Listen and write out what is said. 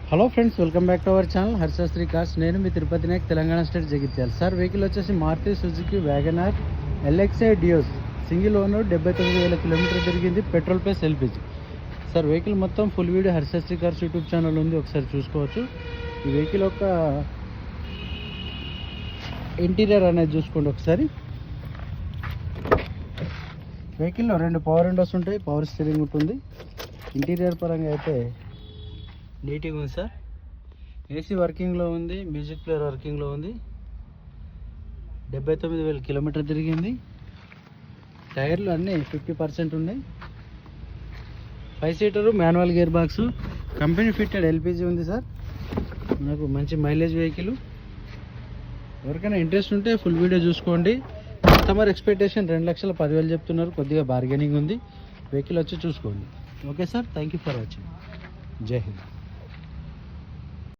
Hello friends, welcome back to our channel Harshasri cars. నేను మీ Tirupati Nayak, Telangana state, Jagtial. Sir vehicle వచ్చేసి Maruti Suzuki Wagon R LXi డియోస్, single owner, 79,000 kilometre తిరిగింది, petrol plus LPG. Sir vehicle మొత్తం full video Harshasri cars YouTube channel ఉంది, ఒకసారి చూసుకోవచ్చు. ఈ వెహికల్ యొక్క ఇంటీరియర్ అనేది చూసుకోండి ఒకసారి. వెహికల్లో 2 పవర్ విండోస్ ఉంటాయి, పవర్ స్టీరింగ్ ఉంటుంది. ఇంటీరియర్ పరంగా అయితే నీట్గా ఉంది సార్. ఏసీ వర్కింగ్లో ఉంది, మ్యూజిక్ ప్లేయర్ వర్కింగ్లో ఉంది. 79,000 కిలోమీటర్ తిరిగింది. టైర్లు అన్నీ 50% ఉన్నాయి. 5 సీటరు, manual gear box, company fitted LPG ఉంది సార్. మనకు మంచి మైలేజ్ వెహికల్. ఎవరికైనా ఇంట్రెస్ట్ ఉంటే ఫుల్ వీడియో చూసుకోండి. కస్టమర్ ఎక్స్పెక్టేషన్ 2,10,000 చెప్తున్నారు, కొద్దిగా బార్గెనింగ్ ఉంది. వెహికల్ వచ్చి చూసుకోండి. Okay sir, thank you for watching. జై హింద్.